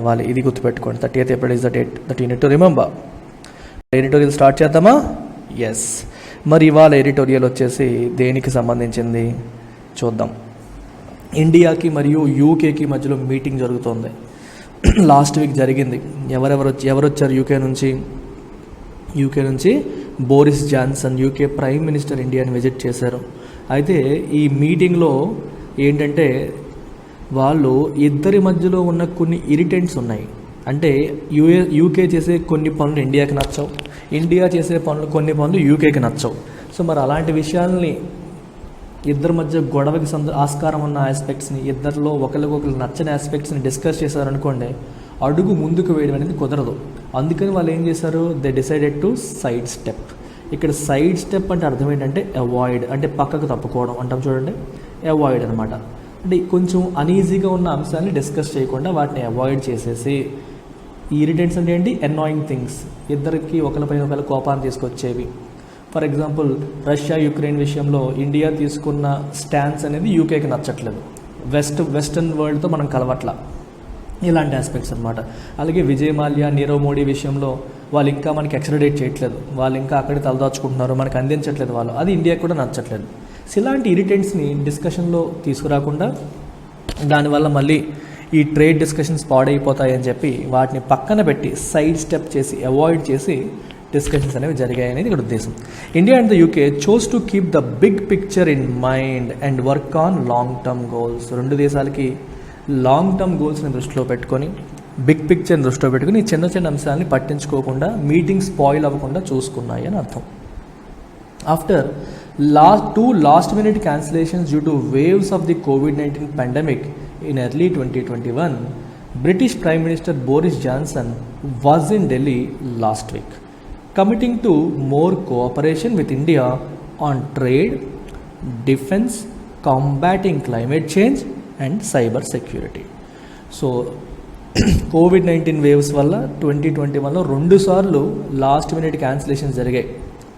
అవ్వాలి. ఇది గుర్తుపెట్టుకోండి. 30th April is the date that you need to remember. Editorial start చేద్దామా? ఎస్. మరి ఇవాళ ఎడిటోరియల్ వచ్చేసి దేనికి సంబంధించింది చూద్దాం. ఇండియాకి మరియు యూకేకి మధ్యలో మీటింగ్ జరుగుతోంది. లాస్ట్ వీక్ జరిగింది. ఎవరు వచ్చారు యూకే నుంచి Boris Johnson, UK prime minister ఇండియాని విజిట్ చేశారు. అయితే ఈ మీటింగ్లో ఏంటంటే వాళ్ళు ఇద్దరి మధ్యలో ఉన్న కొన్ని ఇరిటెంట్స్ ఉన్నాయి. అంటే యూకే చేసే కొన్ని పనులు ఇండియాకి నచ్చవు, ఇండియా చేసే కొన్ని పనులు యూకేకి నచ్చవు. సో మరి అలాంటి విషయాల్ని ఇద్దరి మధ్య గొడవకి ఆస్కారం ఉన్న ఆస్పెక్ట్స్ని, ఇద్దరిలో ఒకరికొకరు నచ్చని ఆస్పెక్ట్స్ని డిస్కస్ చేశారనుకోండి, అడుగు ముందుకు వేయడం అనేది కుదరదు. అందుకని వాళ్ళు ఏం చేశారు, they decided to side step. ఇక్కడ సైడ్ స్టెప్ అంటే అర్థం ఏంటంటే అవాయిడ్, అంటే పక్కకు తప్పుకోవడం అంటాం చూడండి, అవాయిడ్ అనమాట. అంటే కొంచెం అనీజీగా ఉన్న అంశాన్ని డిస్కస్ చేయకుండా వాటిని అవాయిడ్ చేసేసి, ఈ ఇరిటెంట్స్ అంటే ఏంటి, అనాయింగ్ థింగ్స్, ఇద్దరికి ఒకరిపైన ఒకరి కోపాన్ని తీసుకొచ్చేవి. ఫర్ ఎగ్జాంపుల్ రష్యా యుక్రెయిన్ విషయంలో ఇండియా తీసుకున్న స్టాన్స్ అనేది యూకేకి నచ్చట్లేదు, వెస్టర్న్ వరల్డ్తో మనం కలవట్ల, ఇలాంటి ఆస్పెక్ట్స్ అనమాట. అలాగే విజయ్ మాల్యా, నీరవ్ మోడీ విషయంలో వాళ్ళు ఇంకా మనకి ఎక్స్ట్రాడేట్ చేయట్లేదు, వాళ్ళు ఇంకా అక్కడే తలదాచుకుంటున్నారు, మనకు అందించట్లేదు వాళ్ళు, అది ఇండియాకి కూడా నచ్చట్లేదు. సో ఇలాంటి ఇరిటెంట్స్ని డిస్కషన్లో తీసుకురాకుండా, దానివల్ల మళ్ళీ ఈ ట్రేడ్ డిస్కషన్స్ పాడైపోతాయని చెప్పి వాటిని పక్కన పెట్టి సైడ్ స్టెప్ చేసి అవాయిడ్ చేసి డిస్కషన్స్ అనేవి జరిగాయనేది ఇక్కడ ఉద్దేశం. India and the UK chose to keep the big picture in mind and work on long term goals. రెండు దేశాలకి లాంగ్ టర్మ్ గోల్స్ని దృష్టిలో పెట్టుకొని, బిగ్ పిక్చర్ని దృష్టిలో పెట్టుకుని చిన్న చిన్న అంశాలని పట్టించుకోకుండా, మీటింగ్ స్పాయిల్ అవ్వకుండా చూసుకున్నాయి అని అర్థం. After two last-minute cancellations due to waves of the COVID-19 pandemic in early 2021, British Prime Minister Boris Johnson was in Delhi last week, committing to more cooperation with India on trade, defense, combating climate change and cyber security. So, COVID-19 waves వల్ల 2021లో 2 సార్లు last minute cancellations జరిగాయి.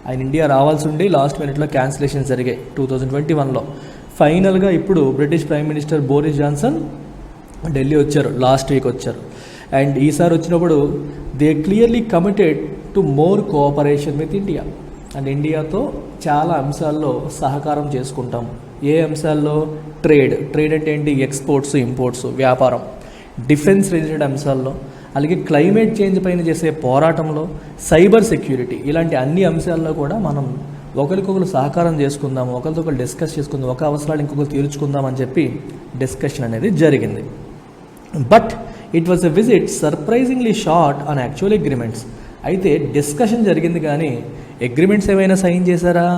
ఆయన India రావాల్సి ఉండి last మినిట్లో cancellations జరిగాయి 2021లో. ఫైనల్గా ఇప్పుడు British prime minister Boris Johnson Delhi వచ్చారు, లాస్ట్ వీక్ వచ్చారు. అండ్ ఈసారి వచ్చినప్పుడు they clearly committed to more cooperation with India. And ఇండియాతో చాలా అంశాల్లో సహకారం చేసుకుంటాం. ఏ అంశాల్లో, ట్రేడ్ అంటే ఏంటి, ఎక్స్పోర్ట్స్, ఇంపోర్ట్స్, వ్యాపారం, డిఫెన్స్ రిలేటెడ్ అంశాల్లో, అలాగే క్లైమేట్ చేంజ్ పైన చేసే పోరాటంలో, సైబర్ సెక్యూరిటీ, ఇలాంటి అన్ని అంశాల్లో కూడా మనం ఒకరికొకరు సహకారం చేసుకుందాము, ఒకరితో ఒకరు డిస్కస్ చేసుకుందాం, ఒక అవసరాలు ఇంకొకరు తీర్చుకుందాం అని చెప్పి డిస్కషన్ అనేది జరిగింది. But it was a visit surprisingly short on actual agreements. అయితే డిస్కషన్ జరిగింది కానీ అగ్రిమెంట్స్ ఏమైనా సైన్ చేశారా?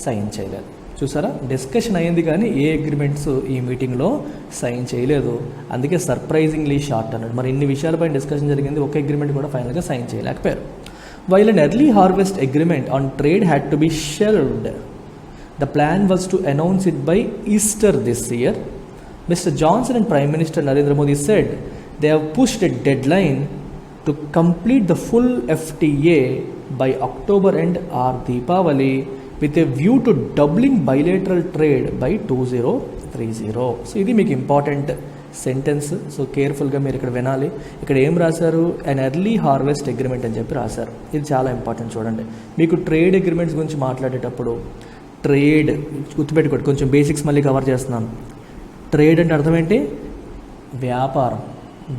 సైన్ చేయలేదు. చూసారా, డిస్కషన్ అయ్యింది కానీ ఏ అగ్రిమెంట్స్ ఈ మీటింగ్లో సైన్ చేయలేదు. అందుకే సర్ప్రైజింగ్లీ షార్ట్ అన్నాడు. మరి ఇన్ని విషయాలపై డిస్కషన్ జరిగింది, ఒక అగ్రిమెంట్ కూడా ఫైనల్గా సైన్ చేయలేకపోయారు. While an early harvest agreement on trade had to be shelved, the plan was to announce it by Easter this year. Mister Johnson and prime minister Narendra Modi said they have pushed a deadline to complete the full FTA by October end or Deepavali with a view to doubling bilateral trade by 2030. So ఇది మీకు important sentence. So కేర్ఫుల్గా మీరు ఇక్కడ వినాలి. ఇక్కడ ఏం రాశారు, అన్ early harvest agreement అని చెప్పి రాశారు. ఇది చాలా ఇంపార్టెంట్. చూడండి, మీకు ట్రేడ్ అగ్రిమెంట్స్ గురించి మాట్లాడేటప్పుడు ట్రేడ్ గుర్తుపెట్టుకోండి, కొంచెం బేసిక్స్ మళ్ళీ కవర్ చేస్తున్నాను. ట్రేడ్ అంటే అర్థం ఏంటి, వ్యాపారం,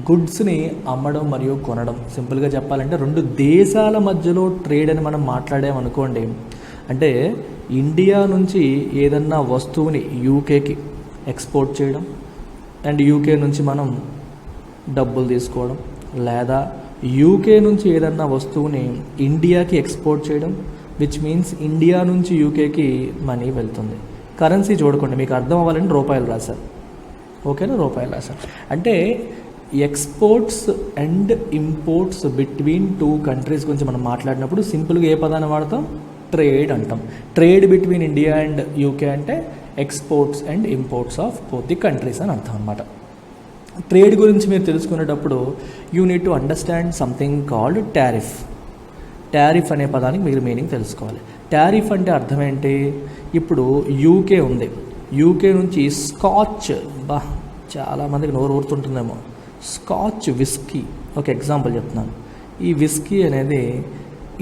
గుడ్స్ని అమ్మడం మరియు కొనడం. సింపుల్గా చెప్పాలంటే రెండు దేశాల మధ్యలో ట్రేడ్ అని మనం మాట్లాడామనుకోండి, అంటే ఇండియా నుంచి ఏదన్నా వస్తువుని యూకేకి ఎక్స్పోర్ట్ చేయడం అండ్ యూకే నుంచి మనం డబ్బులు తీసుకోవడం, లేదా యూకే నుంచి ఏదన్నా వస్తువుని ఇండియాకి ఎక్స్పోర్ట్ చేయడం, విచ్ మీన్స్ ఇండియా నుంచి యూకేకి మనీ వెళ్తుంది. కరెన్సీ చూడకండి, మీకు అర్థం అవ్వాలని రూపాయలు రాశారు, ఓకేనా, రూపాయలు రాశారు. అంటే exports and imports between 2 countries గురించి మనం మాట్లాడినప్పుడు సింపుల్గా ఏ పదాన్ని వాడతాం, ట్రేడ్ అంటాం. Trade between India and UK అంటే exports and imports of both the countries అని అర్థం అనమాట. ట్రేడ్ గురించి మీరు తెలుసుకునేటప్పుడు you need to understand something called tariff. Tariff అనే పదానికి మీరు మీనింగ్ తెలుసుకోవాలి. టారిఫ్ అంటే అర్థం ఏంటి, ఇప్పుడు యూకే ఉంది, యూకే నుంచి స్కాచ్, చాలామందికి నోరు ఊరుతుంటుందేమో, స్కాచ్ విస్కీ ఒక ఎగ్జాంపుల్ చెప్తున్నాను. ఈ విస్కీ అనేది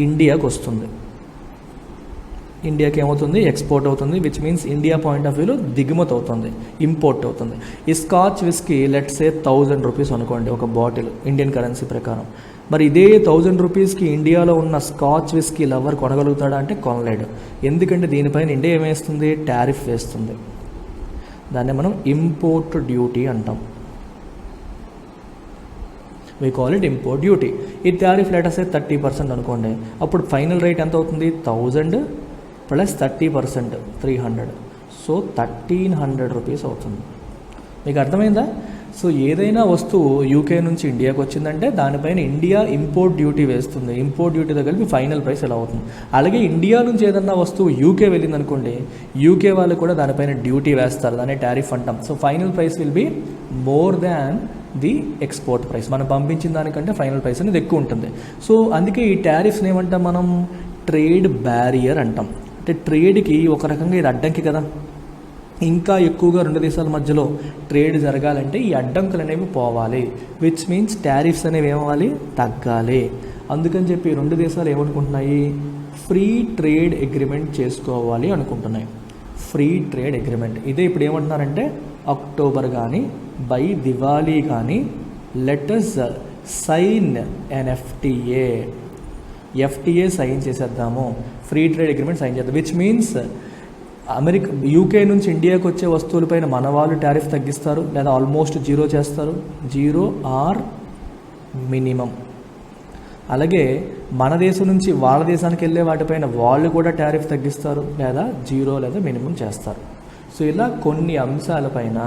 ఇండియాకి వస్తుంది. ఇండియాకి ఏమవుతుంది? ఎక్స్పోర్ట్ అవుతుంది, which means India point of వ్యూలో దిగుమతి అవుతుంది, ఇంపోర్ట్ అవుతుంది. ఈ scotch whisky let's say 1000 rupees అనుకోండి ఒక బాటిల్ ఇండియన్ కరెన్సీ ప్రకారం. మరి ఇదే 1000 రూపీస్కి ఇండియాలో ఉన్న స్కాచ్ విస్కీ లవర్ కొనగలుగుతాడా అంటే కొనలేడు. ఎందుకంటే దీనిపైన ఇండియా ఏమేస్తుంది? టారిఫ్ వేస్తుంది. దాన్ని మనం ఇంపోర్ట్ డ్యూటీ అంటాం. We call it import duty. ఈ టారిఫ్ లెటర్స్ 30% అనుకోండి. అప్పుడు ఫైనల్ రేట్ ఎంత అవుతుంది? 1000 ప్లస్ 30% 300. సో 1300 రూపీస్ అవుతుంది. మీకు అర్థమైందా? సో ఏదైనా వస్తువు యూకే నుంచి ఇండియాకి వచ్చిందంటే దానిపైన ఇండియా ఇంపోర్ట్ డ్యూటీ వేస్తుంది. ఇంపోర్ట్ డ్యూటీతో కలిపి ఫైనల్ ప్రైస్ ఎలా అవుతుంది. అలాగే ఇండియా నుంచి ఏదన్నా వస్తువు యూకే వెళ్ళింది అనుకోండి, యూకే వాళ్ళు కూడా దానిపైన డ్యూటీ వేస్తారు, దాన్ని టారిఫ్ అంటాం. So final price will be more than the export price. మనం పంపించిన దానికంటే ఫైనల్ ప్రైస్ అనేది ఎక్కువ ఉంటుంది. సో అందుకే ఈ టారిఫ్స్ని ఏమంటాం మనం? ట్రేడ్ బ్యారియర్ అంటాం. అంటే ట్రేడ్కి ఒక రకంగా ఇది అడ్డంకి కదా. ఇంకా ఎక్కువగా రెండు దేశాల మధ్యలో ట్రేడ్ జరగాలంటే ఈ అడ్డంకులు అనేవి పోవాలి, విచ్ మీన్స్ టారిఫ్స్ అనేవి ఏమవ్వాలి? తగ్గాలి. అందుకని చెప్పి రెండు దేశాలు ఏమనుకుంటున్నాయి? ఫ్రీ ట్రేడ్ అగ్రిమెంట్ చేసుకోవాలి అనుకుంటున్నాయి. ఫ్రీ ట్రేడ్ అగ్రిమెంట్ ఇదే ఇప్పుడు ఏమంటున్నారంటే అక్టోబర్ కానీ బై దివాళీ కానీ let's sign an FTA sign చేసేద్దాము, ఫ్రీ ట్రేడ్ అగ్రిమెంట్ సైన్ చేద్దాం. విచ్ మీన్స్ యూకే నుంచి ఇండియాకి వచ్చే వస్తువులపైన మన వాళ్ళు టారిఫ్ తగ్గిస్తారు లేదా ఆల్మోస్ట్ జీరో చేస్తారు, జీరో ఆర్ మినిమం. అలాగే మన దేశం నుంచి వాళ్ళ దేశానికి వెళ్ళే వాటిపైన వాళ్ళు కూడా టారిఫ్ తగ్గిస్తారు లేదా జీరో లేదా మినిమం చేస్తారు. సో ఇలా కొన్ని అంశాలపైన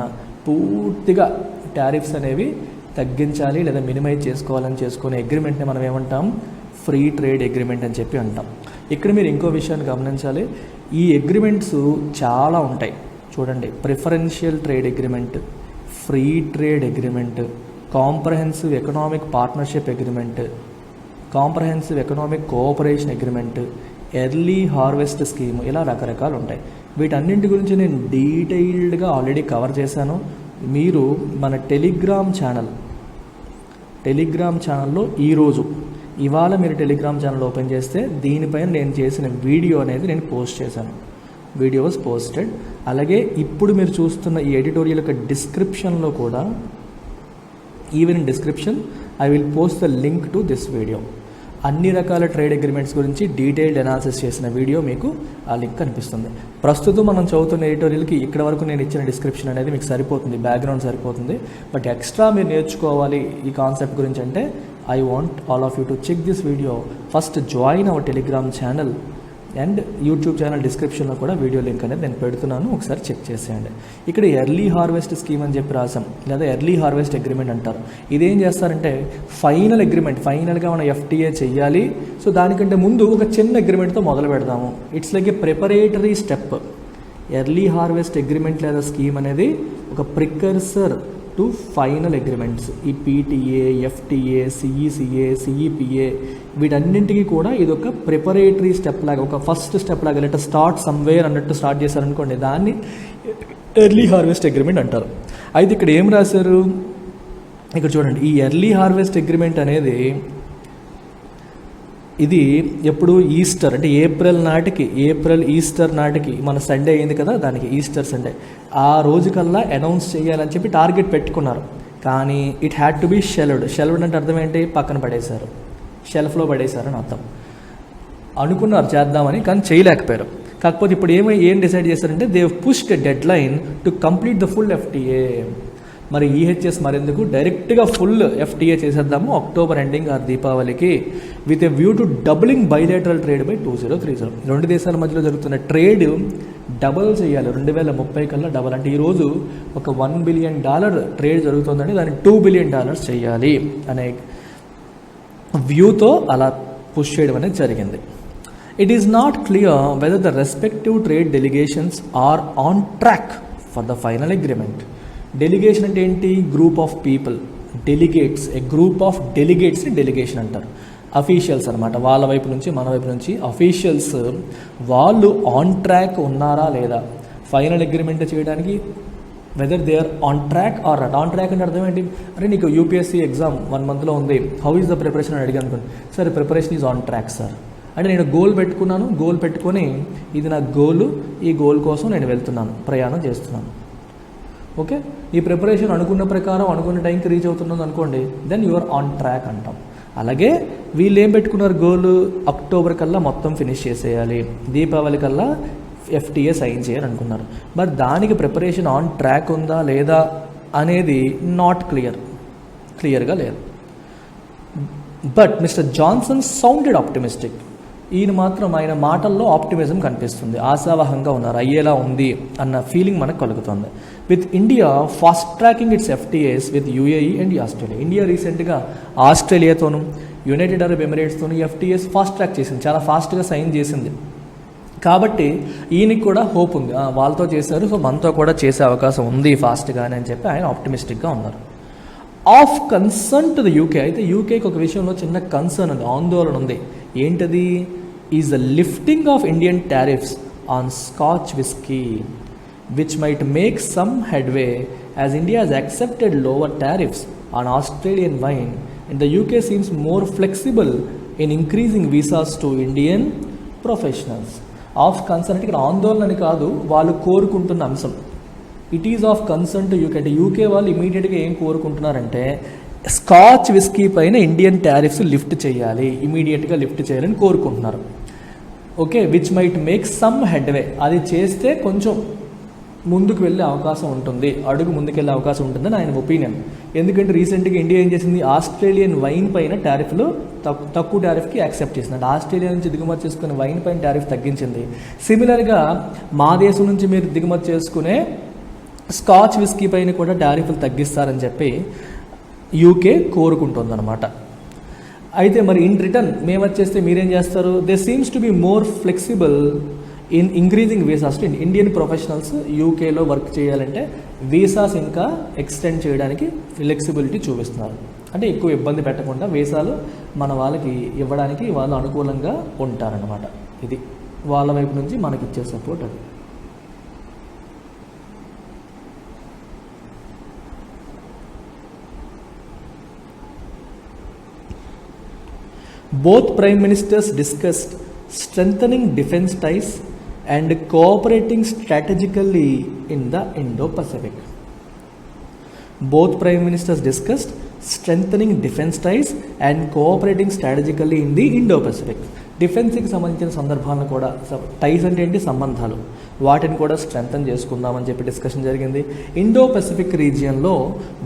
పూర్తిగా టారిఫ్స్ అనేవి తగ్గించాలి లేదా మినిమైజ్ చేసుకోవాలని చేసుకునే అగ్రిమెంట్ని మనం ఏమంటాం? ఫ్రీ ట్రేడ్ అగ్రిమెంట్ అని చెప్పి అంటాం. ఇక్కడ మీరు ఇంకో విషయాన్ని గమనించాలి. ఈ అగ్రిమెంట్స్ చాలా ఉంటాయి చూడండి. Preferential trade agreement, free trade agreement, comprehensive economic partnership agreement, comprehensive economic cooperation agreement, early harvest scheme, ఇలా రకరకాలు ఉంటాయి. వీటన్నింటి గురించి నేను డీటెయిల్డ్గా ఆల్రెడీ కవర్ చేశాను. మీరు మన టెలిగ్రామ్ ఛానల్లో ఇవాళ మీరు టెలిగ్రామ్ ఛానల్ ఓపెన్ చేస్తే దీనిపైన నేను చేసిన వీడియో అనేది నేను పోస్ట్ చేశాను. Video was posted. అలాగే ఇప్పుడు మీరు చూస్తున్న ఈ ఎడిటోరియల్ యొక్క డిస్క్రిప్షన్లో కూడా, even in description I will post the link to this video. అన్ని రకాల ట్రేడ్ అగ్రిమెంట్స్ గురించి డీటెయిల్డ్ అనాలిసిస్ చేసిన వీడియో మీకు ఆ లింక్ కనిపిస్తుంది. ప్రస్తుతం మనం చదువుతున్న ఎడిటోరియల్కి ఇక్కడ వరకు నేను ఇచ్చిన డిస్క్రిప్షన్ అనేది మీకు సరిపోతుంది, బ్యాక్గ్రౌండ్ సరిపోతుంది. బట్ ఎక్స్ట్రా మీరు నేర్చుకోవాలి ఈ కాన్సెప్ట్ గురించి అంటే I want all of you to check this video. First join our Telegram channel and YouTube channel డిస్క్రిప్షన్లో కూడా వీడియో లింక్ అనేది నేను పెడుతున్నాను, ఒకసారి చెక్ చేసేయండి. ఇక్కడ ఎర్లీ హార్వెస్ట్ స్కీమ్ అని చెప్పి రాసాం, లేదా ఎర్లీ హార్వెస్ట్ అగ్రిమెంట్ అంటారు. ఇదేం చేస్తారంటే ఫైనల్ అగ్రిమెంట్, ఫైనల్గా మనం ఎఫ్టీఏ చెయ్యాలి. సో దానికంటే ముందు ఒక చిన్న అగ్రిమెంట్తో మొదలు పెడదాము. It's like A preparatory step. Early harvest agreement లేదా స్కీమ్ అనేది ఒక ప్రికర్సర్ టు ఫైనల్ అగ్రిమెంట్స్. ఈ పీటీఏ, ఎఫ్టీఏ, సిఈసిఏ, సిఈపిఏ వీటన్నింటికి కూడా ఇది ఒక ప్రిపరేటరీ స్టెప్ లాగా, ఒక ఫస్ట్ స్టెప్ లాగా, లెట్ స్టార్ట్ సమ్వేర్ అన్నట్టు స్టార్ట్ చేశారనుకోండి, దాన్ని ఎర్లీ హార్వెస్ట్ అగ్రిమెంట్ అంటారు. అయితే ఇక్కడ ఏం రాశారు, ఇక్కడ చూడండి, ఈ ఎర్లీ హార్వెస్ట్ అగ్రిమెంట్ అనేది ఇది ఎప్పుడు ఈస్టర్ అంటే ఏప్రిల్ ఈస్టర్ నాటికి మన సండే అయింది కదా, దానికి ఈస్టర్ సండే ఆ రోజుకల్లా అనౌన్స్ చేయాలని చెప్పి టార్గెట్ పెట్టుకున్నారు. కానీ ఇట్ హ్యాడ్ టు బి షెల్వ్డ్ అంటే అర్థం ఏంటి, పక్కన పడేశారు, షెల్ఫ్లో పడేశారు అని అర్థం. అనుకున్నారు చేద్దామని, కానీ చేయలేకపోయారు. కాకపోతే ఇప్పుడు ఏం డిసైడ్ చేశారంటే they pushed deadline to complete the full FTA. మరి ఈహెచ్ఎస్ మరెందుకు, డైరెక్ట్గా ఫుల్ ఎఫ్టీఏ చేసేద్దాము అక్టోబర్ ఎండింగ్ ఆర్ దీపావళికి, with a view to doubling bilateral trade by 2030. రెండు దేశాల మధ్యలో జరుగుతున్న ట్రేడ్ డబల్ చేయాలి 2030 కల్లా డబల్. అంటే ఈరోజు ఒక $1 బిలియన్ ట్రేడ్ జరుగుతుందండి, దాన్ని $2 బిలియన్ చేయాలి అనే వ్యూతో అలా పుష్ చేయడం అనేది జరిగింది. It is not clear whether the respective trade delegations are on track for the final agreement. Delegation అంటే ఏంటి, group of people, delegates, a group of డెలిగేట్స్ని డెలిగేషన్ అంటారు. అఫీషియల్స్ అనమాట, వాళ్ళ వైపు నుంచి మన వైపు నుంచి అఫీషియల్స్, వాళ్ళు ఆన్ ట్రాక్ ఉన్నారా లేదా ఫైనల్ అగ్రిమెంట్ చేయడానికి whether they are on track or not. On track అంటే అర్థం ఏంటి? అరే నీకు యూపీఎస్సీ ఎగ్జామ్ 1 monthలో ఉంది, హౌ ఈజ్ ద ప్రిపరేషన్ అని అడిగాను అనుకోండి, sir preparation is on track sir. అంటే నేను గోల్ పెట్టుకున్నాను, గోల్ పెట్టుకొని ఇది నా గోలు, ఈ గోల్ కోసం నేను వెళ్తున్నాను, ప్రయాణం చేస్తున్నాను. ఓకే, ఈ ప్రిపరేషన్ అనుకున్న ప్రకారం అనుకున్న టైంకి రీచ్ అవుతున్నాను అనుకోండి, then you are on track అంటాం. అలాగే వీళ్ళు ఏం పెట్టుకున్నారు, గోల్ అక్టోబర్ కల్లా మొత్తం ఫినిష్ చేసేయాలి, దీపావళి కల్లా FTA సైన్ చేయాలి అనుకున్నారు. బట్ దానికి ప్రిపరేషన్ ఆన్ ట్రాక్ ఉందా లేదా అనేది నాట్ క్లియర్గా లేదు. But mister Johnson sounded optimistic. ఈయన మాత్రం ఆయన మాటల్లో ఆప్టిమిజం కనిపిస్తుంది, ఆశావహంగా ఉన్నారు, అయ్యేలా ఉంది అన్న ఫీలింగ్ మనకు కలుగుతుంది. With India fast tracking its FTAs విత్ UAE అండ్ ఆస్ట్రేలియా. ఇండియా రీసెంట్గా ఆస్ట్రేలియాతోనూ యునైటెడ్ అరబ్ ఎమిరేట్స్తోనూ FTAs ఫాస్ట్ ట్రాక్ చేసింది, చాలా ఫాస్ట్గా సైన్ చేసింది. కాబట్టి ఈయనకి కూడా హోప్ ఉంది, వాళ్ళతో చేశారు సో మనతో కూడా చేసే అవకాశం ఉంది ఫాస్ట్గానే అని చెప్పి ఆయన ఆప్టిమిస్టిక్గా ఉన్నారు. Of concern to the UK. అయితే యూకేకి ఒక విషయంలో చిన్న కన్సర్న్ ఉంది, ఆందోళన ఉంది. ఏంటది? Is the lifting of Indian tariffs on scotch whisky which might make some headway as India has accepted lower tariffs on Australian wine and the UK seems more flexible in increasing visas to Indian professionals. Of concern అంటే ఇక్కడ ఆందోళన అని కాదు, వాళ్ళు కోరుకుంటున్న అంశం. It is of concern to UK. అంటే UK వాళ్ళు ఇమీడియట్గా ఏం కోరుకుంటున్నారంటే స్కాచ్ విస్కీ పైన ఇండియన్ టారిఫ్స్ లిఫ్ట్ చేయాలి, ఇమీడియట్గా లిఫ్ట్ చేయాలని కోరుకుంటున్నారు. Okay, which might make some headway. అది చేస్తే కొంచెం ముందుకు వెళ్ళే అవకాశం ఉంటుంది, అడుగు ముందుకెళ్ళే అవకాశం ఉంటుందని ఆయన ఒపీనియన్. ఎందుకంటే రీసెంట్గా ఇండియా ఏం చేసింది, ఆస్ట్రేలియన్ వైన్ పైన టారిఫ్లు తక్కువ టారిఫ్కి యాక్సెప్ట్ చేసింది. అంటే ఆస్ట్రేలియా నుంచి దిగుమతి చేసుకునే వైన్ పైన టారిఫ్ తగ్గించింది. సిమిలర్గా మా దేశం నుంచి మీరు దిగుమతి చేసుకునే స్కాచ్ విస్కీ పైన కూడా టారిఫ్లు తగ్గిస్తారని చెప్పి యూకే కోరుకుంటుందన్నమాట. అయితే మరి ఇన్ రిటర్న్ మేము వచ్చేస్తే మీరేం చేస్తారు? They seems to be more flexible in increasing visas to Indian professionals. యూకేలో వర్క్ చేయాలంటే వీసాస్ ఇంకా ఎక్స్టెండ్ చేయడానికి ఫ్లెక్సిబిలిటీ చూపిస్తున్నారు. అంటే ఎక్కువ ఇబ్బంది పెట్టకుండా వీసాలు మన వాళ్ళకి ఇవ్వడానికి వాళ్ళు అనుకూలంగా ఉంటారన్నమాట. ఇది వాళ్ళ వైపు నుంచి మనకి ఇచ్చే సపోర్ట్. అది both prime ministers discussed strengthening defense ties and cooperating strategically in the Indo-Pacific. Both prime ministers discussed strengthening defense ties and cooperating strategically in the Indo-Pacific. డిఫెన్స్కి సంబంధించిన సందర్భాలను కూడా, టైస్ అంటే ఏంటి, సంబంధాలు, వాటిని కూడా స్ట్రెంథన్ చేసుకుందామని చెప్పి డిస్కషన్ జరిగింది. ఇండో పసిఫిక్ రీజియన్లో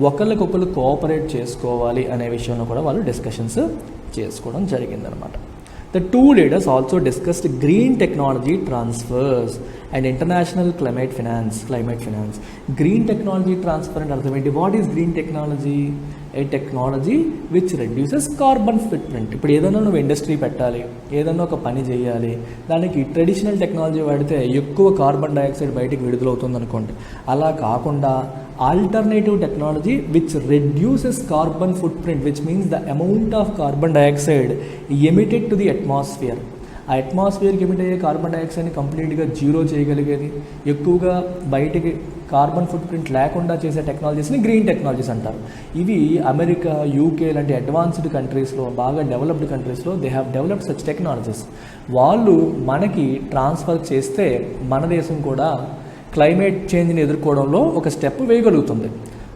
ఒకరికొకరు కోఆపరేట్ చేసుకోవాలి అనే విషయంలో కూడా వాళ్ళు డిస్కషన్స్ చేసుకోవడం జరిగిందనమాట. The two leaders also discussed green technology transfers and international climate finance. Green technology transfer and అర్థం ఏంటి? What is green technology? A technology which reduces carbon footprint. ఇప్పుడు ఏదైనా నువ్వు ఇండస్ట్రీ పెట్టాలి, ఏదైనా ఒక పని చేయాలి, దానికి ట్రెడిషనల్ టెక్నాలజీ వాడితే ఎక్కువ కార్బన్ డైఆక్సైడ్ బయటికి విడుదలవుతుంది అనుకోండి. అలా కాకుండా alternative technology which reduces carbon foot print, which means the amount of carbon dioxide emitted to the atmosphere. ఆ అట్మాస్ఫియర్కి ఎమిట్ అయ్యే కార్బన్ డైఆక్సైడ్ని కంప్లీట్గా జీరో చేయగలిగేది, ఎక్కువగా బయటికి కార్బన్ ఫుట్ ప్రింట్ లేకుండా చేసే టెక్నాలజీస్ని గ్రీన్ టెక్నాలజీస్ అంటారు. ఇవి అమెరికా, యూకే లాంటి అడ్వాన్స్డ్ కంట్రీస్లో, బాగా డెవలప్డ్ కంట్రీస్లో they have developed such technologies. వాళ్ళు మనకి ట్రాన్స్ఫర్ చేస్తే మన దేశం కూడా క్లైమేట్ చేంజ్ని ఎదుర్కోవడంలో ఒక స్టెప్ వేయగలుగుతుంది.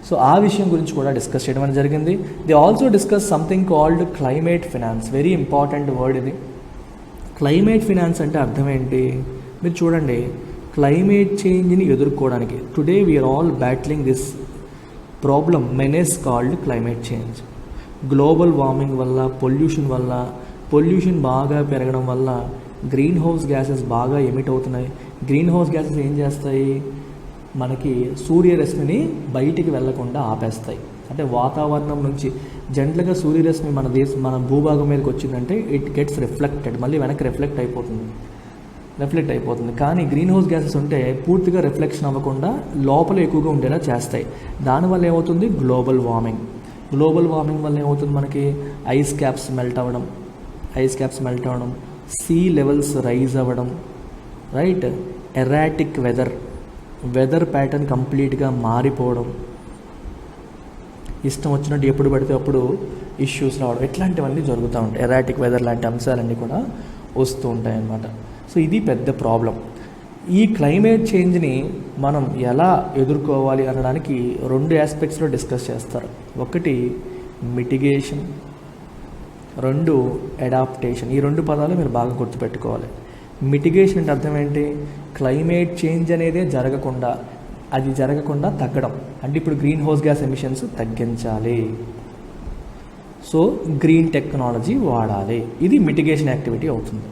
సో ఆ విషయం గురించి కూడా డిస్కస్ చేయడం అనేది జరిగింది. They also discuss something called climate finance. Very important word ఇది. క్లైమేట్ ఫినాన్స్ అంటే అర్థం ఏంటి? మీరు చూడండి, క్లైమేట్ చేంజ్ని ఎదుర్కోవడానికి today we're all battling this problem menace called climate change. Global warming వల్ల, పొల్యూషన్ బాగా పెరగడం వల్ల గ్రీన్ హౌస్ గ్యాసెస్ బాగా ఎమిట్ అవుతున్నాయి. గ్రీన్ హౌస్ గ్యాసెస్ ఏం చేస్తాయి? మనకి సూర్యరశ్మిని బయటికి వెళ్లకుండా ఆపేస్తాయి. అంటే వాతావరణం నుంచి జనరల్గా సూర్యరశ్మి మన భూభాగం మీదకి వచ్చిందంటే ఇట్ గెట్స్ రిఫ్లెక్టెడ్, మళ్ళీ వెనక్కి రిఫ్లెక్ట్ అయిపోతుంది. కానీ గ్రీన్ హౌస్ గ్యాసెస్ ఉంటే పూర్తిగా రిఫ్లెక్షన్ అవ్వకుండా లోపల ఎక్కువగా ఉండేలా చేస్తాయి. దానివల్ల ఏమవుతుంది? గ్లోబల్ వార్మింగ్ వల్ల ఏమవుతుంది? మనకి ఐస్ క్యాప్స్ మెల్ట్ అవ్వడం, సీ లెవెల్స్ రైజ్ అవ్వడం, right, erratic weather, weather pattern కంప్లీట్గా మారిపోవడం, ఇష్టం వచ్చినట్టు ఎప్పుడు పడితే అప్పుడు ఇష్యూస్ రావడం, ఇట్లాంటివన్నీ జరుగుతూ ఉంటాయి. ఎరాటిక్ వెదర్ లాంటి అంశాలన్నీ కూడా వస్తూ ఉంటాయి అన్నమాట. సో ఇది పెద్ద ప్రాబ్లం. ఈ క్లైమేట్ చేంజ్ని మనం ఎలా ఎదుర్కోవాలి అనడానికి 2 ఆస్పెక్ట్స్లో డిస్కస్ చేస్తారు. ఒకటి మిటిగేషన్, 2 అడాప్టేషన్. ఈ 2 పదాలు మీరు బాగా గుర్తుపెట్టుకోవాలి. మిటిగేషన్ అంటే అర్థం ఏంటి? క్లైమేట్ చేంజ్ అనేది జరగకుండా తగ్గడం. అంటే ఇప్పుడు గ్రీన్ హౌస్ గ్యాస్ ఎమిషన్స్ తగ్గించాలి, సో గ్రీన్ టెక్నాలజీ వాడాలి. ఇది మిటిగేషన్ యాక్టివిటీ అవుతుంది.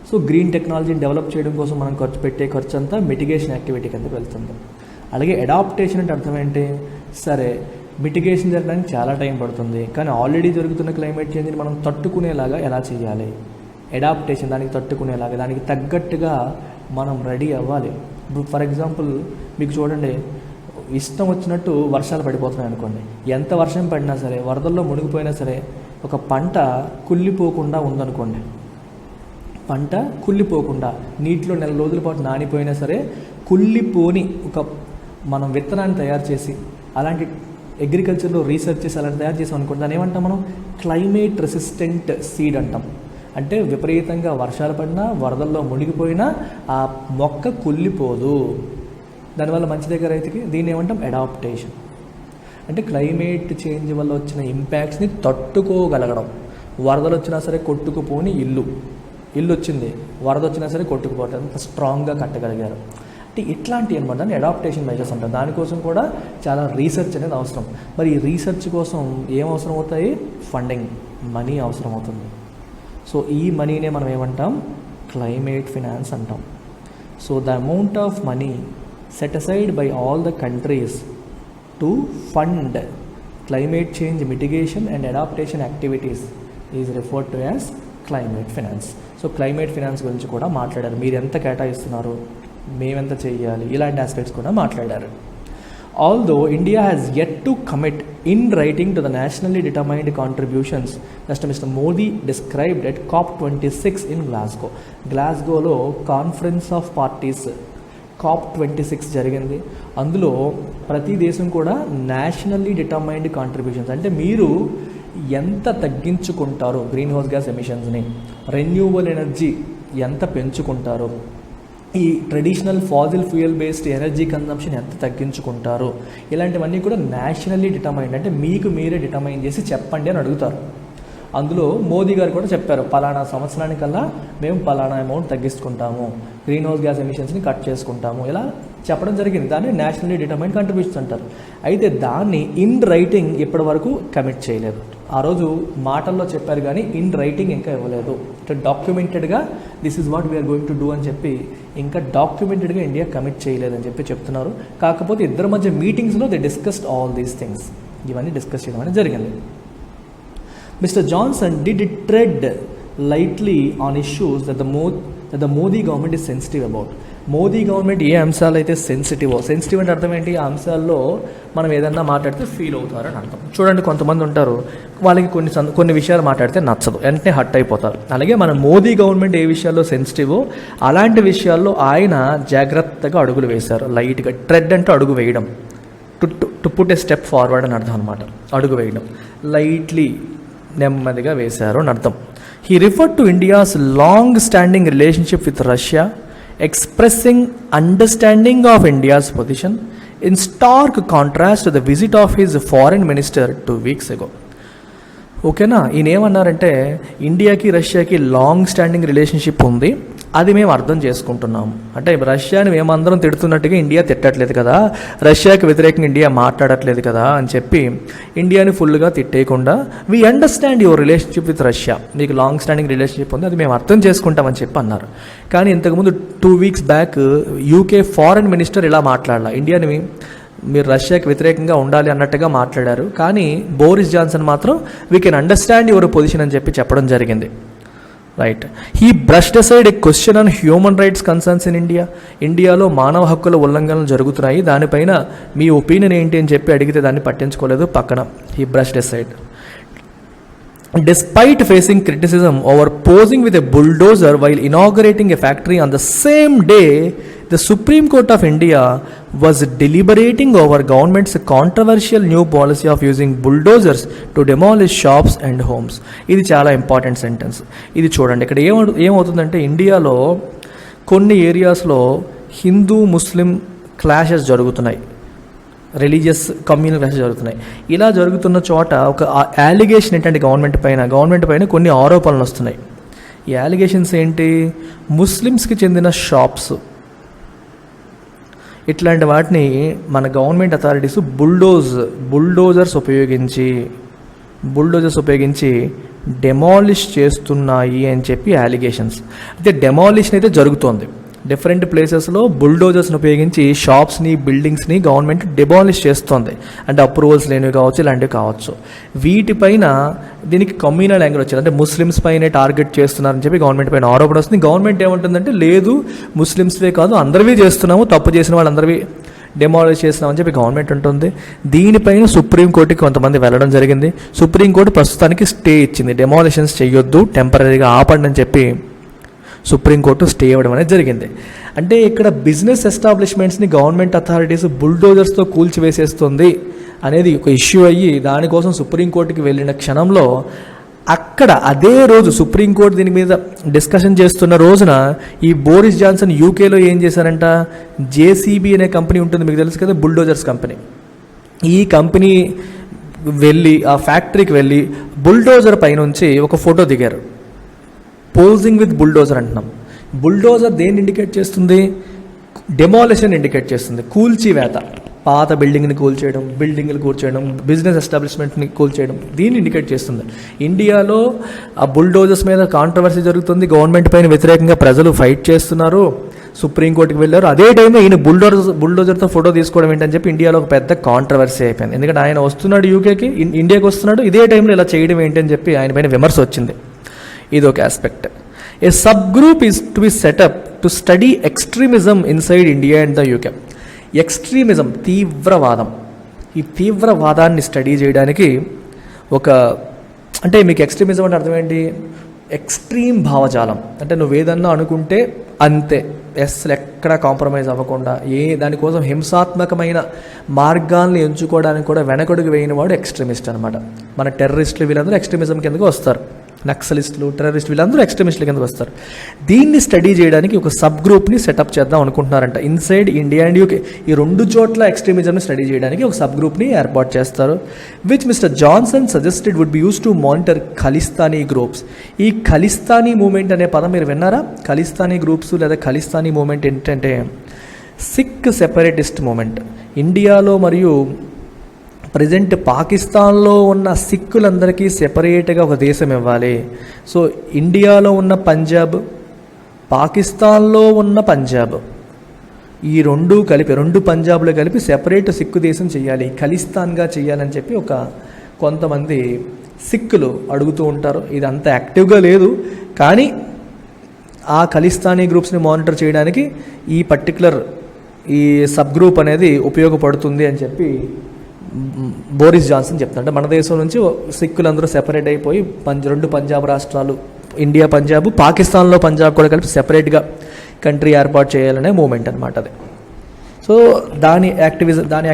సో గ్రీన్ టెక్నాలజీని డెవలప్ చేయడం కోసం మనం పెట్టే ఖర్చు అంతా మిటిగేషన్ యాక్టివిటీ కిందకి వెళ్తుంది. అలాగే అడాప్టేషన్ అంటే అర్థం ఏంటి? సరే, మిటిగేషన్ జరగడానికి చాలా టైం పడుతుంది, కానీ ఆల్రెడీ జరుగుతున్న క్లైమేట్ చేంజ్ని మనం తట్టుకునేలాగా ఎలా చేయాలి? అడాప్టేషన్, దానికి తట్టుకునేలాగా, దానికి తగ్గట్టుగా మనం రెడీ అవ్వాలి. ఇప్పుడు ఫర్ ఎగ్జాంపుల్ మీకు చూడండి, ఇష్టం వచ్చినట్టు వర్షాలు పడిపోతున్నాయి అనుకోండి. ఎంత వర్షం పడినా సరే, వరదల్లో మునిగిపోయినా సరే, ఒక పంట కుళ్ళిపోకుండా ఉందనుకోండి, పంట కుళ్ళిపోకుండా నీటిలో నెల రోజుల పాటు నానిపోయినా సరే కుళ్ళిపోని మనం విత్తనాన్ని తయారు చేసి, అలాంటి అగ్రికల్చర్లో రీసెర్చ్ చేసి అలాంటి తయారు చేసాం అనుకోండి, దాన్ని ఏమంటాం మనం? క్లైమేట్ రెసిస్టెంట్ సీడ్ అంటాం. అంటే విపరీతంగా వర్షాలు పడినా, వరదల్లో మునిగిపోయినా ఆ మొక్క కుళ్ళిపోదు, దానివల్ల మంచి దగ్గర రైతుకి. దీన్ని ఏమంటాం? అడాప్టేషన్. అంటే క్లైమేట్ చేంజ్ వల్ల వచ్చిన ఇంపాక్ట్స్ని తట్టుకోగలగడం. వరదలు వచ్చినా సరే కొట్టుకుపోని ఇల్లు వచ్చింది, వరద వచ్చినా సరే కొట్టుకుపోవట్లేదు, అంత స్ట్రాంగ్గా కట్టగలిగారు. అంటే ఇట్లాంటి అనమాట దాన్ని అడాప్టేషన్ మెజర్స్ అంటారు. దానికోసం కూడా చాలా రీసెర్చ్ అనేది అవసరం. మరి ఈ రీసెర్చ్ కోసం ఏం అవసరం అవుతాయి? ఫండింగ్, మనీ అవసరం అవుతుంది. సో ఈ మనీనే మనం ఏమంటాం? క్లైమేట్ ఫినాన్స్ అంటాం. So the amount of money set aside by all the countries to fund climate change mitigation and adaptation activities is referred to as climate finance. So climate finance గురించి కూడా మాట్లాడారు. మీరు ఎంత కేటాయిస్తున్నారు, మేమెంత చేయాలి, ఇలాంటి ఆస్పెక్ట్స్ కూడా మాట్లాడారు. Although India has yet to commit in writing to the nationally determined contributions that Mr. Modi described at COP26 in Glasgow. గ్లాస్గోలో కాన్ఫరెన్స్ ఆఫ్ పార్టీస్ COP26 జరిగింది. అందులో ప్రతి దేశం కూడా నేషనల్లీ డిటర్మైన్డ్ కాంట్రిబ్యూషన్స్, అంటే మీరు ఎంత తగ్గించుకుంటారో గ్రీన్ హౌస్ గ్యాస్ ఎమిషన్స్ని, రెన్యూవబుల్ ఎనర్జీ ఎంత పెంచుకుంటారో, ఈ traditional fossil fuel based energy consumption ఎంత తగ్గించుకుంటారో, ఇలాంటివన్నీ కూడా నేషనల్లీ డిటర్మైన్డ్, అంటే మీకు మీరే డిటర్మైన్ చేసి చెప్పండి అని అడుగుతారు. అందులో మోదీ గారు కూడా చెప్పారు, పలానా సంవత్సరానికల్లా మేము పలానా అమౌంట్ తగ్గించుకుంటాము, గ్రీన్ హౌస్ గ్యాస్ ఎమిషన్స్ని కట్ చేసుకుంటాము, ఇలా చెప్పడం జరిగింది. దాన్ని నేషనల్లీ డిటర్మైన్డ్ కాంట్రిబ్యూషన్స్ అంటారు. అయితే దాన్ని ఇన్ రైటింగ్ ఇప్పటి వరకు కమిట్ చేయలేదు. ఆ రోజు మాటల్లో చెప్పారు కానీ ఇన్ రైటింగ్ ఇంకా ఇవ్వలేదు. డాక్యుమెంటెడ్గా this is what we're going to do అని చెప్పి ఇంకా డాక్యుమెంటెడ్గా ఇండియా కమిట్ చేయలేదని చెప్పి చెప్తున్నారు. కాకపోతే ఇద్దరి మధ్య మీటింగ్స్లో they discussed all these things, ఇవన్నీ డిస్కస్ చేయడం అనేది జరిగింది. Mr. Johnson did tread lightly on issues that the Modi government is sensitive about. Modi government ఏ అంశాలు అయితే సెన్సిటివ్ అంటే అర్థం ఏంటి? ఆ అంశాల్లో మనం ఏదన్నా మాట్లాడితే ఫీల్ అవుతారని అర్థం. చూడండి, కొంతమంది ఉంటారు వాళ్ళకి కొన్ని విషయాలు మాట్లాడితే నచ్చదు, వెంటనే హట్ అయిపోతారు. అలాగే మన మోదీ గవర్నమెంట్ ఏ విషయాల్లో సెన్సిటివో అలాంటి విషయాల్లో ఆయన జాగ్రత్తగా అడుగులు వేశారు. లైట్గా, ట్రెడ్ అంటే అడుగు వేయడం, to put a step forward అని అర్థం అనమాట. అడుగు వేయడం, లైట్లీ నెమ్మదిగా వేశారు అని అర్థం. He referred to India's long standing relationship with Russia, expressing understanding of India's position in stark contrast to the visit of his foreign minister 2 weeks ago. ఓకేనా? ఈయన ఏమన్నారంటే ఇండియాకి రష్యాకి లాంగ్ స్టాండింగ్ రిలేషన్షిప్ ఉంది, అది మేము అర్థం చేసుకుంటున్నాము. అంటే రష్యాని మేమందరం తిడుతున్నట్టుగా ఇండియా తిట్టట్లేదు కదా, రష్యాకి వ్యతిరేకంగా ఇండియా మాట్లాడట్లేదు కదా అని చెప్పి ఇండియాని ఫుల్గా తిట్టేయకుండా we understand your relationship with Russia, మీకు లాంగ్ స్టాండింగ్ రిలేషన్షిప్ ఉంది, అది మేము అర్థం చేసుకుంటామని చెప్పి అన్నారు. కానీ ఇంతకుముందు 2 weeks back UK foreign minister ఇలా మాట్లాడాల, ఇండియాని మీరు రష్యాకి వ్యతిరేకంగా ఉండాలి అన్నట్టుగా మాట్లాడారు. కానీ బోరిస్ జాన్సన్ మాత్రం we can understand your position అని చెప్పి చెప్పడం జరిగింది. Right. He brushed aside A question on human rights concerns in India. ఇండియాలో మానవ హక్కుల ఉల్లంఘనలు జరుగుతున్నాయి, దానిపైన మీ ఒపీనియన్ ఏంటి అని చెప్పి అడిగితే దాన్ని పట్టించుకోలేదు, పక్కన he brushed aside. Despite facing criticism over posing with a bulldozer while inaugurating a factory on the same day the Supreme Court of India was deliberating over government's controversial new policy of using bulldozers to demolish shops and homes. ఇది చాలా important sentence. ఇది చూడండి, ఇక్కడ ఏమవుతుందంటే ఇండియాలో కొన్ని ఏరియాస్లో హిందూ ముస్లిం clashes జరుగుతున్నాయి, రిలీజియస్ కమ్యూనల్ క్లాషెస్ జరుగుతున్నాయి. ఇలా జరుగుతున్న చోట ఒక అలిగేషన్ ఏంటంటే గవర్నమెంట్ పైన కొన్ని ఆరోపణలు వస్తున్నాయి. ఈ అలిగేషన్స్ ఏంటి? ముస్లిమ్స్కి చెందిన షాప్స్ ఇట్లాంటి వాటిని మన గవర్నమెంట్ అథారిటీస్ బుల్డోజర్స్ ఉపయోగించి డెమాలిష్ చేస్తున్నాయి అని చెప్పి అలిగేషన్స్. అయితే డెమాలిషన్ అయితే జరుగుతోంది. డిఫరెంట్ ప్లేసెస్లో బుల్డోజర్స్ని ఉపయోగించి షాప్స్ని, బిల్డింగ్స్ని గవర్నమెంట్ డెమాలిష్ చేస్తుంది. అంటే అప్రూవల్స్ లేనివి కావచ్చు, ఇలాంటివి కావచ్చు. వీటిపైన దీనికి కమ్యూనల్ యాంగిల్ వచ్చింది. అంటే ముస్లిమ్స్ పైనే టార్గెట్ చేస్తున్నారని చెప్పి గవర్నమెంట్ పైన ఆరోపణ వస్తుంది. గవర్నమెంట్ ఏమంటుందంటే లేదు, ముస్లిమ్స్వే కాదు అందరివీ చేస్తున్నాము, తప్పు చేసిన వాళ్ళందరివీ డెమాలిష్ చేస్తున్నామని చెప్పి గవర్నమెంట్ ఉంటుంది. దీనిపైన సుప్రీంకోర్టుకి కొంతమంది వెళ్ళడం జరిగింది. సుప్రీంకోర్టు ప్రస్తుతానికి స్టే ఇచ్చింది, డెమాలిషన్స్ చేయొద్దు, టెంపరీగా ఆపండి అని చెప్పి సుప్రీంకోర్టు స్టే ఇవ్వడం అనేది జరిగింది. అంటే ఇక్కడ బిజినెస్ ఎస్టాబ్లిష్మెంట్స్ని గవర్నమెంట్ అథారిటీస్ బుల్డోజర్స్తో కూల్చివేసేస్తుంది అనేది ఒక ఇష్యూ అయ్యి దానికోసం సుప్రీంకోర్టుకి వెళ్ళిన క్షణంలో అక్కడ అదే రోజు సుప్రీంకోర్టు దీని మీద డిస్కషన్ చేస్తున్న రోజున ఈ బోరిస్ జాన్సన్ యూకేలో ఏం చేశారంట, జేసీబీ అనే కంపెనీ ఉంటుంది, మీకు తెలుసు కదా, బుల్డోజర్స్ కంపెనీ. ఈ కంపెనీ వెళ్ళి ఆ ఫ్యాక్టరీకి వెళ్ళి బుల్డోజర్ పైనుంచి ఒక ఫోటో దిగారు. పోజింగ్ విత్ బుల్డోజర్ అంటున్నాం. బుల్డోజర్ దేన్ని ఇండికేట్ చేస్తుంది? డెమాలిషన్ ఇండికేట్ చేస్తుంది, కూల్చివేత. పాత బిల్డింగ్ని కూల్చేయడం, బిల్డింగ్లు కూల్చేయడం, బిజినెస్ ఎస్టాబ్లిష్మెంట్ని కూల్చేయడం, దీన్ని ఇండికేట్ చేస్తుంది. ఇండియాలో ఆ బుల్డోజర్స్ మీద కాంట్రవర్సీ జరుగుతుంది, గవర్నమెంట్ పైన వ్యతిరేకంగా ప్రజలు ఫైట్ చేస్తున్నారు, సుప్రీంకోర్టుకి వెళ్ళారు. అదే టైంలో ఈయన బుల్డోజర్తో ఫోటో తీసుకోవడం ఏంటని చెప్పి ఇండియాలో ఒక పెద్ద కాంట్రవర్సీ అయిపోయింది. ఎందుకంటే ఆయన వస్తున్నాడు యూకేకి, ఇండియాకి వస్తున్నాడు, ఇదే టైంలో ఇలా చేయడం ఏంటని చెప్పి ఆయన పైన విమర్శ వచ్చింది. ఇది ఒక aspect. A sub group is to be set up to study extremism inside India and the UK. Extremism, తీవ్రవాదం. ఈ తీవ్రవాదాన్ని స్టడీ చేయడానికి అంటే మీకు ఎక్స్ట్రీమిజం అంటే అర్థం ఏంటి? ఎక్స్ట్రీమ్ భావజాలం. అంటే నువ్వు ఏదన్నా అనుకుంటే అంతే, అసలు ఎక్కడ కాంప్రమైజ్ అవ్వకుండా దానికోసం హింసాత్మకమైన మార్గాల్ని ఎంచుకోవడానికి కూడా వెనకడుగు వేయని వాడు ఎక్స్ట్రీమిస్ట్ అనమాట. మన టెర్రరిస్టులు వీళ్ళందరూ ఎక్స్ట్రీమిజం కిందకు వస్తారు. నక్సలిస్టులు, టెర్రరిస్టులు వీళ్ళందరూ ఎక్స్ట్రీమిస్టుల కిందకు వస్తారు. దీన్ని స్టడీ చేయడానికి ఒక సబ్ గ్రూప్ని సెటప్ చేద్దాం అనుకుంటున్నారంట. ఇన్సైడ్ ఇండియా అండ్ యూకే, ఈ రెండు చోట్ల ఎక్స్ట్రీమిజంని స్టడీ చేయడానికి ఒక సబ్ గ్రూప్ని ఏర్పాటు చేస్తారు. Which Mister Johnson suggested would be used to monitor Khalistani groups. ఈ ఖలిస్తానీ మూమెంట్ అనే పదం మీరు విన్నారా? ఖలిస్తానీ గ్రూప్స్ లేదా ఖలిస్తానీ మూమెంట్ ఏంటంటే సిక్ సెపరేటిస్ట్ మూమెంట్. ఇండియాలో మరియు ప్రజెంట్ పాకిస్తాన్లో ఉన్న సిక్కులందరికీ సెపరేట్గా ఒక దేశం ఇవ్వాలి. సో ఇండియాలో ఉన్న పంజాబ్, పాకిస్తాన్లో ఉన్న పంజాబ్, ఈ రెండు పంజాబ్లు కలిపి సెపరేట్ సిక్కు దేశం చేయాలి, ఖలిస్తాన్గా చేయాలని చెప్పి కొంతమంది సిక్కులు అడుగుతూ ఉంటారు. ఇది అంత యాక్టివ్గా లేదు, కానీ ఆ ఖలిస్తానీ గ్రూప్స్ని మానిటర్ చేయడానికి ఈ సబ్ గ్రూప్ అనేది ఉపయోగపడుతుంది అని చెప్పి బోరిస్ జాన్సన్ చెప్తాడు. అంటే మన దేశం నుంచి సిక్కులందరూ సెపరేట్ అయిపోయి రెండు పంజాబ్ రాష్ట్రాలు, ఇండియా పంజాబ్, పాకిస్తాన్లో పంజాబ్ కూడా కలిపి సెపరేట్గా కంట్రీ ఏర్పాటు చేయాలనే మూమెంట్ అనమాట అది. సో దాని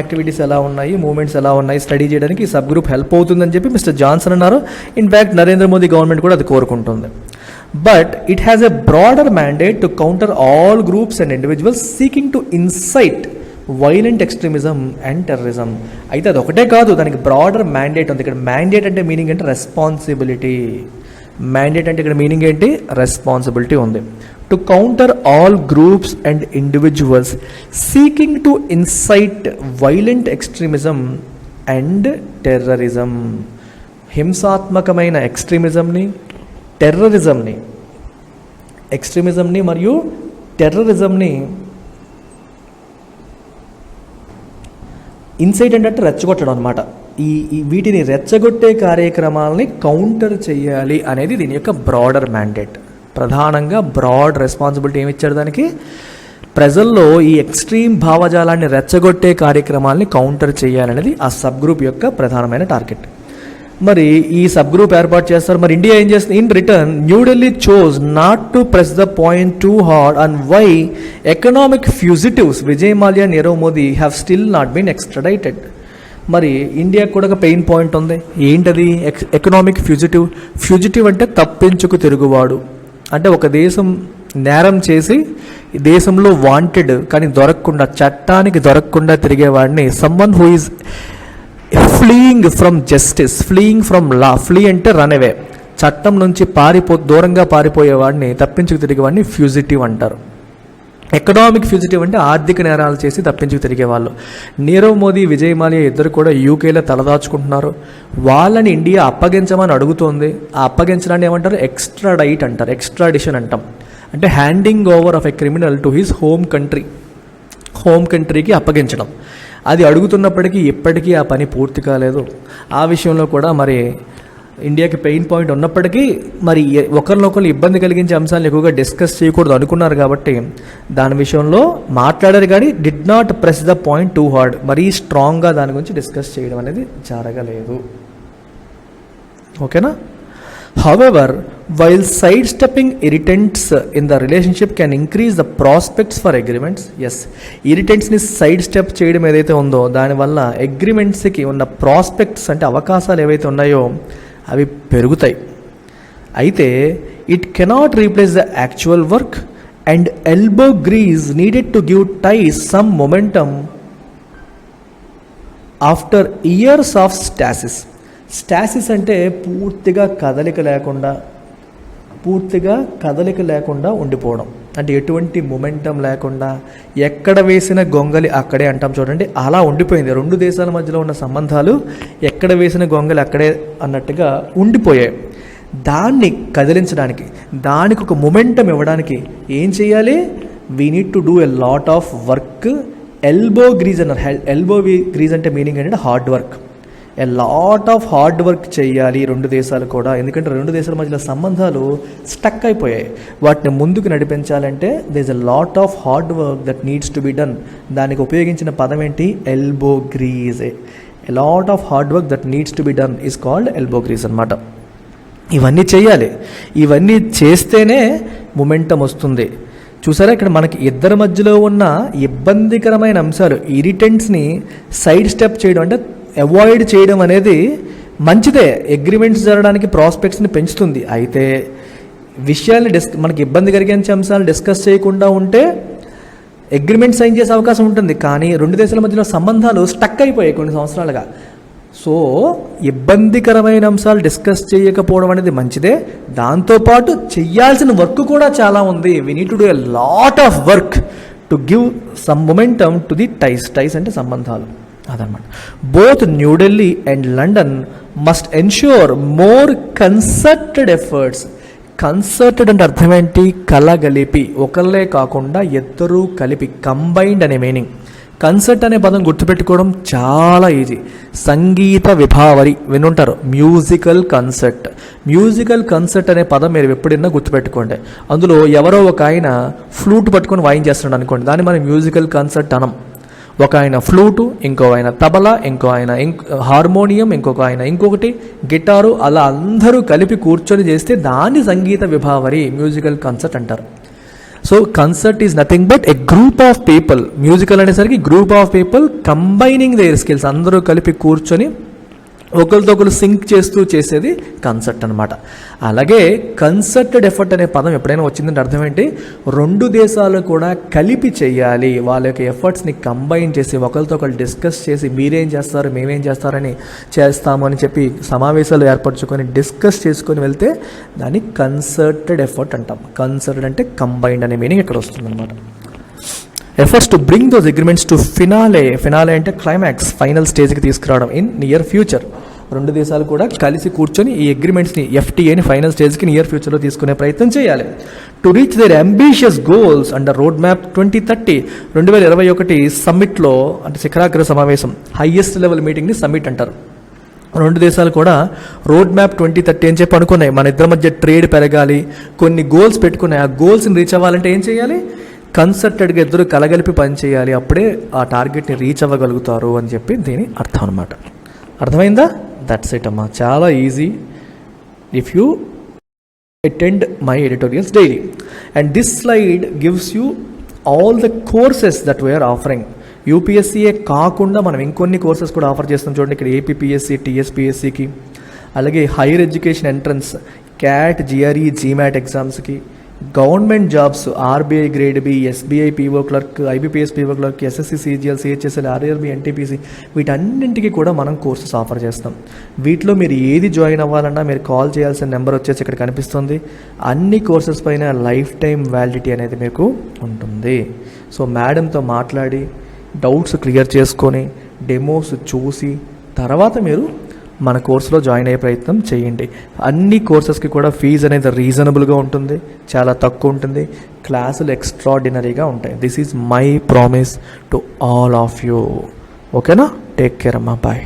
యాక్టివిటీస్ ఎలా ఉన్నాయి, మూమెంట్స్ ఎలా ఉన్నాయి స్టడీ చేయడానికి ఈ సబ్ గ్రూప్ హెల్ప్ అవుతుందని చెప్పి మిస్టర్ జాన్సన్ అన్నారు. ఇన్ఫ్యాక్ట్ నరేంద్ర మోదీ గవర్నమెంట్ కూడా అది కోరుకుంటుంది. But it has a broader mandate to counter all groups and individuals seeking to incite violent extremism and terrorism. అయితే అది ఒకటే కాదు, దానికి బ్రాడర్ మ్యాండేట్ ఉంది. ఇక్కడ మ్యాండేట్ అంటే మీనింగ్ అంటే రెస్పాన్సిబిలిటీ. మ్యాండేట్ అంటే ఇక్కడ మీనింగ్ ఏంటి? రెస్పాన్సిబిలిటీ ఉంది. To counter all groups and individuals seeking to incite violent extremism and terrorism. హింసాత్మకమైన ఎక్స్ట్రీమిజంని మరియు టెర్రరిజంని ఇన్సైట్ అంటే రెచ్చగొట్టడం అనమాట. వీటిని రెచ్చగొట్టే కార్యక్రమాలని కౌంటర్ చేయాలి అనేది దీని యొక్క బ్రాడర్ మ్యాండేట్. ప్రధానంగా బ్రాడ్ రెస్పాన్సిబిలిటీ ఏమి ఇచ్చారు దానికి? ప్రజల్లో ఈ ఎక్స్ట్రీమ్ భావజాలాన్ని రెచ్చగొట్టే కార్యక్రమాలని కౌంటర్ చేయాలనేది ఆ సబ్ గ్రూప్ యొక్క ప్రధానమైన టార్గెట్. మరి ఈ సబ్ గ్రూప్ ఏర్పాటు చేస్తారు. మరి ఇండియా ఏం చేస్తుంది? In return New Delhi chose not to press the point too hard and why economic fugitives Vijay Mallya, Nirav Modi have still not been extradited. మరి ఇండియాకు కూడా ఒక పెయిన్ పాయింట్ ఉంది. ఏంటది? ఎకనామిక్ ఫ్యూజిటివ్ అంటే తప్పించుకు తిరుగువాడు. అంటే ఒక దేశం నేరం చేసి దేశంలో వాంటెడ్ కానీ దొరకకుండా, చట్టానికి దొరకకుండా తిరిగేవాడిని someone who is fleeing from justice, fleeing from law. Flee అంటే రన్ అవే, చట్టం నుంచి దూరంగా పారిపోయేవాడిని, తప్పించుకు తిరిగేవాడిని ఫ్యూజిటివ్ అంటారు. ఎకనామిక్ ఫ్యూజిటివ్ అంటే ఆర్థిక నేరాలు చేసి తప్పించుకు తిరిగేవాళ్ళు. నీరవ్ మోదీ, విజయ్ మాల్యా ఇద్దరు కూడా యూకేలో తలదాచుకుంటున్నారు. వాళ్ళని ఇండియా అప్పగించమని అడుగుతోంది. ఆ అప్పగించడాన్ని ఏమంటారు? ఎక్స్ట్రాడైట్ అంటారు, ఎక్స్ట్రాడిషన్ అంటాం. అంటే handing over of a criminal to his home కంట్రీకి అప్పగించడం. అది అడుగుతున్నప్పటికీ ఇప్పటికీ ఆ పని పూర్తి కాలేదు. ఆ విషయంలో కూడా మరి ఇండియాకి పెయిన్ పాయింట్ ఉన్నప్పటికీ మరి ఒకరినొకరు ఇబ్బంది కలిగించే అంశాలను ఎక్కువగా డిస్కస్ చేయకూడదు అనుకున్నారు కాబట్టి దాని విషయంలో మాట్లాడారు, కానీ did not press the point too hard. మరీ స్ట్రాంగ్గా దాని గురించి డిస్కస్ చేయడం అనేది జరగలేదు. ఓకేనా? However, while sidestepping irritants in the relationship can increase the prospects for agreements, yes, irritantsని సైడ్ స్టెప్ చేయడం ఏదైతే ఉందో దానివల్ల అగ్రిమెంట్స్కి ఉన్న ప్రాస్పెక్ట్స్ అంటే అవకాశాలు ఏవైతే ఉన్నాయో అవి పెరుగుతాయి. అయితే it cannot replace the actual work and elbow grease needed to give ties some momentum after years of stasis. Stasis అంటే పూర్తిగా కదలిక లేకుండా ఉండిపోవడం. అంటే ఎటువంటి మొమెంటం లేకుండా, ఎక్కడ వేసిన గొంగలి అక్కడే అంటాం చూడండి, అలా ఉండిపోయింది. రెండు దేశాల మధ్యలో ఉన్న సంబంధాలు ఎక్కడ వేసిన గొంగలి అక్కడే అన్నట్టుగా ఉండిపోయాయి. దాన్ని కదిలించడానికి, దానికి ఒక మొమెంటం ఇవ్వడానికి ఏం చేయాలి? We need to do a lot of work. Elbow grease అన్నారు. ఎల్బో గ్రీజ్ అంటే మీనింగ్ ఏంటంటే hard work. A lot of hard work చేయాలి రెండు దేశాలు కూడా. ఎందుకంటే రెండు దేశాల మధ్యలో సంబంధాలు స్టక్ అయిపోయాయి. వాటిని ముందుకు నడిపించాలంటే there is a lot of hard work that needs to be done. దానికి ఉపయోగించిన పదం ఏంటి? Elbow grease. A lot of hard work that needs to be done is called elbow grease అనమాట. ఇవన్నీ చేయాలి. ఇవన్నీ చేస్తేనే మొమెంటం వస్తుంది. చూసారా, ఇక్కడ మనకి ఇద్దరి మధ్యలో ఉన్న ఇబ్బందికరమైన అంశాలు, ఇరిటెంట్స్ని సైడ్ స్టెప్ చేయడం అంటే అవాయిడ్ చేయడం అనేది మంచిదే. అగ్రిమెంట్స్ జరగడానికి ప్రాస్పెక్ట్స్ని పెంచుతుంది. అయితే విషయాల్ని మనకి ఇబ్బంది కలిగించే అంశాలు డిస్కస్ చేయకుండా ఉంటే అగ్రిమెంట్ సైన్ చేసే అవకాశం ఉంటుంది. కానీ రెండు దేశాల మధ్యలో సంబంధాలు స్టక్ అయిపోయాయి కొన్ని సంవత్సరాలుగా. సో ఇబ్బందికరమైన అంశాలు డిస్కస్ చేయకపోవడం అనేది మంచిదే. దాంతోపాటు చెయ్యాల్సిన వర్క్ కూడా చాలా ఉంది. We need to do a lot of work to give some momentum to the ties అంటే సంబంధాలు అదనమాట. Both New Delhi and London must ensure more concerted efforts. Concerted అంటే అర్థం ఏంటి? కలగలిపి, ఒకళ్ళే కాకుండా ఇద్దరూ కలిపి, కంబైన్డ్ అనే మీనింగ్. కన్సర్ట్ అనే పదం గుర్తుపెట్టుకోవడం చాలా ఈజీ. సంగీత విభావరి వినుంటారు, మ్యూజికల్ కన్సర్ట్ అనే పదం మీరు ఎప్పుడైనా గుర్తుపెట్టుకోండి. అందులో ఎవరో ఒక ఆయన ఫ్లూట్ పట్టుకొని వాయించేస్తున్నాడు అనుకోండి, దాన్ని మనం మ్యూజికల్ కన్సర్ట్ అనం. ఒక ఆయన ఫ్లూటు, ఇంకో ఆయన తబలా, ఇంకో ఆయన హార్మోనియం, ఇంకొక ఆయన ఇంకొకటి గిటారు, అలా అందరూ కలిపి కూర్చొని చేస్తే దాన్ని సంగీత విభావరి, మ్యూజికల్ కన్సర్ట్ అంటారు. So concert is nothing but a group of people. Musical అనేసరికి group of people combining their skills, అందరూ కలిపి కూర్చొని ఒకరితో ఒకరు సింక్ చేస్తూ చేసేది కన్సర్ట్ అనమాట. అలాగే కన్సర్టెడ్ ఎఫర్ట్ అనే పదం ఎప్పుడైనా వచ్చిందంటే అర్థం ఏంటి? రెండు దేశాలు కూడా కలిపి చేయాలి. వాళ్ళ యొక్క ఎఫర్ట్స్ని కంబైన్ చేసి ఒకరితో ఒకరు డిస్కస్ చేసి మీరేం చేస్తారు మేమేం చేస్తారని చేస్తాము అని చెప్పి సమావేశాలు ఏర్పరచుకొని డిస్కస్ చేసుకొని వెళ్తే దాన్ని కన్సర్టెడ్ ఎఫర్ట్ అంటాం. కన్సర్టెడ్ అంటే కంబైన్డ్ అనే మీనింగ్ ఇక్కడ వస్తుంది అనమాట. Efforts to bring those agreements to finale అంటే క్లైమాక్స్, ఫైనల్ స్టేజ్కి తీసుకురావడం ఇన్ నియర్ ఫ్యూచర్. రెండు దేశాలు కూడా కలిసి కూర్చొని ఈ అగ్రిమెంట్స్ని, ఎఫ్టీఏని ఫైనల్ స్టేజ్కి నియర్ ఫ్యూచర్లో తీసుకునే ప్రయత్నం చేయాలి. To reach their ambitious goals under roadmap 2030. 2021 సమ్మిట్లో అంటే శిఖరాగ్ర సమావేశం, హైయెస్ట్ లెవెల్ మీటింగ్ని సమ్మిట్ అంటారు. రెండు దేశాలు కూడా రోడ్ మ్యాప్ 2030 అని చెప్పి అనుకున్నాయి. మన ఇద్దరి మధ్య ట్రేడ్ పెరగాలి, కొన్ని గోల్స్ పెట్టుకున్నాయి. ఆ గోల్స్ని రీచ్ అవ్వాలంటే ఏం చేయాలి? కన్సర్టెడ్గా ఇద్దరు కలగలిపి పనిచేయాలి. అప్పుడే ఆ టార్గెట్ని రీచ్ అవ్వగలుగుతారు అని చెప్పి దీని అర్థం అనమాట. అర్థమైందా? దట్స్ ఇట్ అమ్మా, చాలా easy if you attend my editorials daily. And this slide gives you all the courses that we are offering. యూపీఎస్సీయే కాకుండా మనం ఇంకొన్ని కోర్సెస్ కూడా ఆఫర్ చేస్తాం. చూడండి ఇక్కడ ఏపీపీఎస్సీ, టీఎస్పీఎస్సీకి, అలాగే higher education entrance, CAT, GRE, GMAT ఎగ్జామ్స్కి, government jobs, RBI grade B, SBI PO clerk, IBPS PO clerk, SSC, CGL, CHSL, RRB, NTPC, వీటన్నింటికి కూడా మనం కోర్సెస్ ఆఫర్ చేస్తాం. వీటిలో మీరు ఏది జాయిన్ అవ్వాలన్నా మీరు కాల్ చేయాల్సిన నెంబర్ వచ్చేసి ఇక్కడ కనిపిస్తుంది. అన్ని కోర్సెస్ పైన లైఫ్ టైం వ్యాలిడిటీ అనేది మీకు ఉంటుంది. సో మేడంతో మాట్లాడి డౌట్స్ క్లియర్ చేసుకొని డెమోస్ చూసి తర్వాత మీరు మన కోర్సులో జాయిన్ అయ్యే ప్రయత్నం చేయండి. అన్ని కోర్సెస్కి కూడా ఫీజు అనేది రీజనబుల్గా ఉంటుంది, చాలా తక్కువ ఉంటుంది, క్లాసులు ఎక్స్ట్రాడినరీగా ఉంటాయి. This is my promise to all of you. ఓకేనా? టేక్ కేర్ అమ్మా, బాయ్.